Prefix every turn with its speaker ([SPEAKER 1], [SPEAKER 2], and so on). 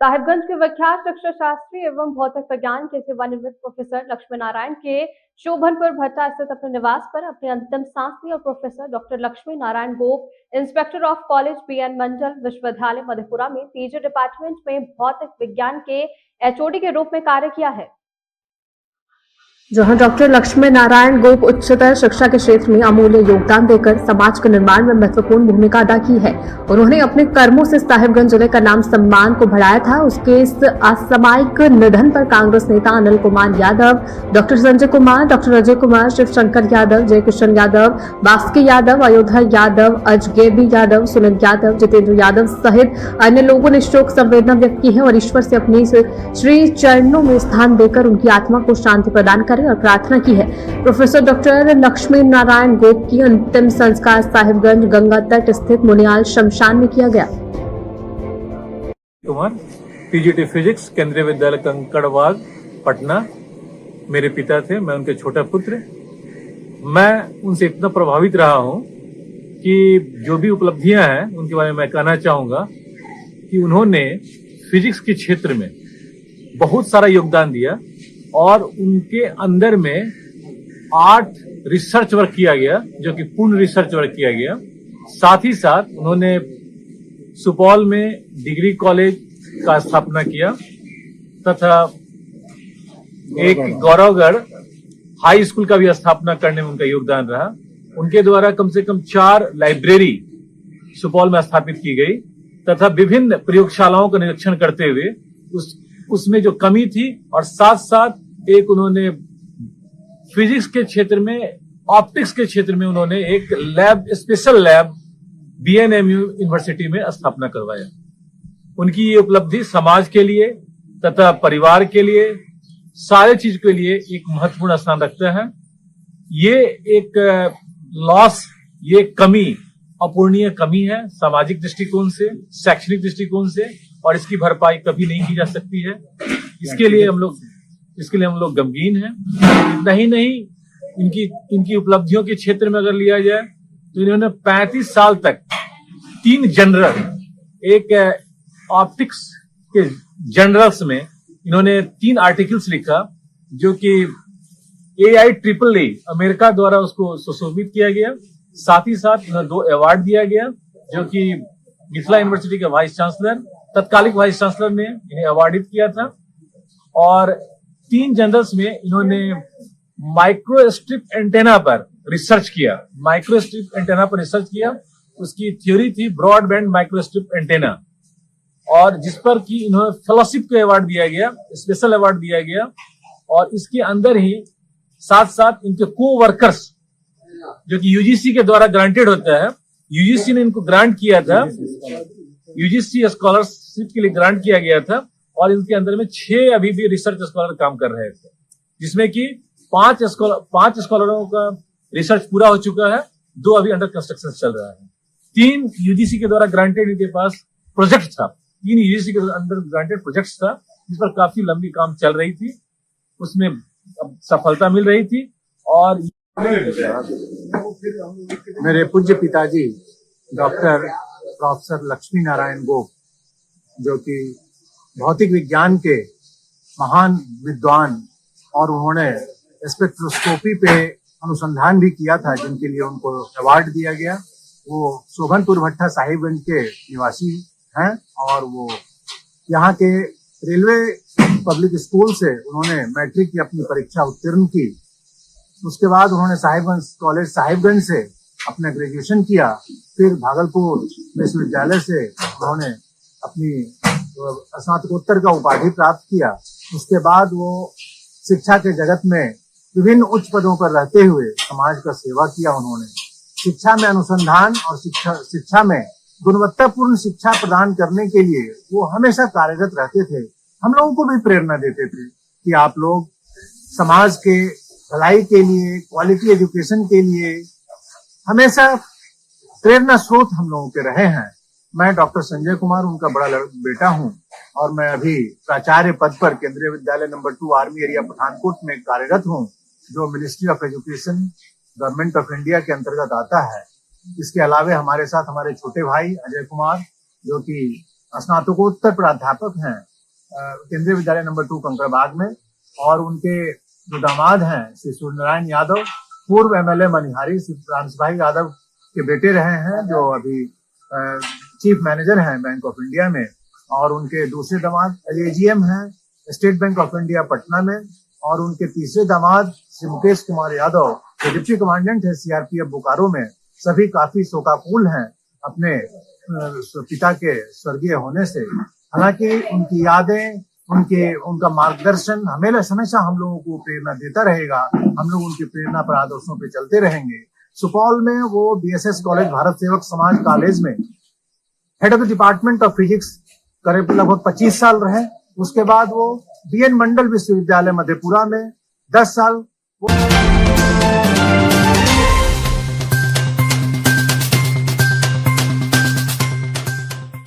[SPEAKER 1] साहिबगंज के विख्यात शिक्षा शास्त्री एवं भौतिक विज्ञान के सेवानिवृत्त प्रोफेसर लक्ष्मी नारायण के शोभनपुर भट्टा स्थित अपने निवास पर अपनी अंतिम सांस ली और professor doctor Lakshmi Narayan Gop, inspector of college BN Mandal Vishwavidyalaya Madhepura में पीजी डिपार्टमेंट में भौतिक विज्ञान के एचओडी के रूप में कार्य किया है, जहां डॉक्टर लक्ष्मी नारायण गोप उच्चतर शिक्षा के क्षेत्र में अमूल्य योगदान देकर समाज के निर्माण में महत्वपूर्ण भूमिका अदा की है। उन्होंने अपने कर्मों से साहिबगंज जिले का नाम सम्मान को बढ़ाया था। उसके इस असामयिक निधन पर कांग्रेस नेता अनिल कुमार यादव, डॉक्टर संजय कुमार, डॉक्टर अजय कुमार, शिवशंकर यादव, जयकिशन यादव, बास्की यादव, अयोध्या यादव, अजगेबी यादव, सुनील यादव, जितेंद्र यादव सहित अन्य लोगों ने शोक संवेदना व्यक्त की है और ईश्वर से अपनी श्री चरणों में स्थान देकर उनकी आत्मा को शांति प्रदान कर और प्रार्थना की है। प्रोफेसर डॉक्टर लक्ष्मी नारायण गोप की अंतिम संस्कार साहिबगंज गंगा तट स्थित मुनियाल शमशान में किया गया।
[SPEAKER 2] पीजीटी फिजिक्स केंद्रीय विद्यालय कंकड़बाग पटना मेरे पिता थे, मैं उनके छोटा पुत्र। मैं उनसे इतना प्रभावित रहा हूं कि जो भी उपलब्धियां हैं उनके बारे में मैं कहना चाहूंगा कि उन्होंने फिजिक्स के क्षेत्र में बहुत सारा योगदान दिया और उनके अंदर में 8 रिसर्च वर्क किया गया, जो कि पूर्ण रिसर्च वर्क किया गया। साथ ही साथ उन्होंने सुपौल में डिग्री कॉलेज का स्थापना किया तथा एक गौरवगढ़ हाई स्कूल का भी स्थापना करने में उनका योगदान रहा। उनके द्वारा कम से कम 4 लाइब्रेरी सुपौल में स्थापित की गई तथा विभिन्न प्रयोगशालाओं का निरीक्षण करते हुए उसमें जो कमी थी और साथ साथ एक उन्होंने फिजिक्स के क्षेत्र में, ऑप्टिक्स के क्षेत्र में उन्होंने एक lab, special lab BNMU university में स्थापना करवाया। उनकी ये उपलब्धि समाज के लिए तथा परिवार के लिए, सारे चीज के लिए एक महत्वपूर्ण स्थान रखता है। ये एक लॉस, ये कमी, अपूर्णीय कमी है सामाजिक दृष्टिकोण से, शैक्षणिक दृष्टिकोण से, और इसकी भरपाई कभी नहीं की जा सकती है। इसके लिए हम लोग गमगीन हैं। इतना ही नहीं, इनकी उपलब्धियों के क्षेत्र में अगर लिया जाए तो इन्होंने 35 साल तक 3 जनरल, एक ऑप्टिक्स के जनरल्स में इन्होंने 3 आर्टिकल्स लिखा, जो कि AIEEE अमेरिका द्वारा उसको सुशोभित किया गया। साथ ही साथ इन्हें 2 अवार्ड दिया गया, जो कि मिथिला यूनिवर्सिटी के वाइस चांसलर, तत्कालिक वाइस चांसलर ने इन्हें अवार्डित किया था। और 3 जनरल्स में इन्होंने माइक्रोस्ट्रिप एंटेना पर रिसर्च किया। उसकी थ्योरी थी ब्रॉडबैंड माइक्रोस्ट्रिप एंटेना, और जिस पर कि इन्होंने फेलोशिप का अवार्ड दिया गया, स्पेशल अवार्ड दिया गया। और इसके अंदर ही साथ साथ इनके को-वर्कर्स, जो कि यूजीसी के द्वारा ग्रांटेड होता है, यूजीसी ने इनको ग्रांट किया था, यूजीसी स्कॉलरशिप के लिए ग्रांट किया गया था। और इनके अंदर में 6 अभी भी रिसर्च स्कॉलर काम कर रहे थे, जिसमें कि 5 स्कॉलरों का रिसर्च पूरा हो चुका है, 2 अभी अंडर कंस्ट्रक्शन चल रहा है। 3 यूजीसी के द्वारा ग्रांटेड इनके पास प्रोजेक्ट था, 3 यूजीसी के अंडर ग्रांटेड प्रोजेक्ट था, जिस पर काफी लंबी काम चल रही थी, उसमें सफलता मिल रही थी। और
[SPEAKER 3] मेरे पूज्य पिताजी डॉक्टर प्रोफेसर लक्ष्मी नारायण गोप, जो कि भौतिक विज्ञान के महान विद्वान, और उन्होंने स्पेक्ट्रोस्कोपी पे अनुसंधान भी किया था, जिनके लिए उनको अवार्ड दिया गया। वो शोभनपुर भट्टा साहिबगंज के निवासी हैं और वो यहाँ के रेलवे पब्लिक स्कूल से उन्होंने मैट्रिक की अपनी परीक्षा उत्तीर्ण की। उसके बाद उन्होंने साहिबगंज कॉलेज साहिबगंज से अपना ग्रेजुएशन किया। फिर भागलपुर विश्वविद्यालय से उन्होंने अपनी स्नातकोत्तर का उपाधि प्राप्त किया। उसके बाद वो शिक्षा के जगत में विभिन्न उच्च पदों पर रहते हुए समाज का सेवा किया। उन्होंने शिक्षा में अनुसंधान और शिक्षा में गुणवत्तापूर्ण शिक्षा प्रदान करने के लिए वो हमेशा कार्यरत रहते थे। हम लोगों को भी प्रेरणा देते थे कि आप लोग समाज के भलाई के लिए, क्वालिटी एजुकेशन के लिए हमेशा प्रेरणा स्रोत हम लोगों के रहे हैं। मैं डॉक्टर संजय कुमार उनका बड़ा बेटा हूं और मैं अभी प्राचार्य पद पर केंद्रीय विद्यालय नंबर 2 आर्मी एरिया पठानकोट में कार्यरत हूं, जो ministry of education government of India के अंतर्गत आता है। इसके अलावे हमारे साथ हमारे छोटे भाई अजय कुमार, जो कि स्नातकोत्तर प्राध्यापक हैं केंद्रीय विद्यालय नंबर 2 कंकड़बाग में, और उनके जो दामाद हैं श्री सूर्यनारायण यादव, पूर्व एमएलए मनिहारी श्री रामस भाई यादव के बेटे रहे हैं, जो अभी चीफ मैनेजर हैं बैंक ऑफ इंडिया में, और उनके दूसरे दामाद एजीएम हैं state bank of India Patna में, और उनके तीसरे दामाद श्री मुकेश कुमार यादव जो डिप्टी कमांडेंट है सीआरपीएफ बोकारो में। सभी काफी शोकाकुल हैं अपने पिता के स्वर्गीय होने से। हालांकि उनकी यादें, उनका मार्गदर्शन हमेशा हम लोगों को प्रेरणा देता रहेगा। हम लोग उनकी प्रेरणा पर आदर्शों पे चलते रहेंगे। सुपौल में वो बीएसएस कॉलेज, भारत सेवक समाज कॉलेज में head of the department of physics करीब लगभग 25 साल रहे। उसके बाद वो बीएन मंडल विश्वविद्यालय मधेपुरा में 10 साल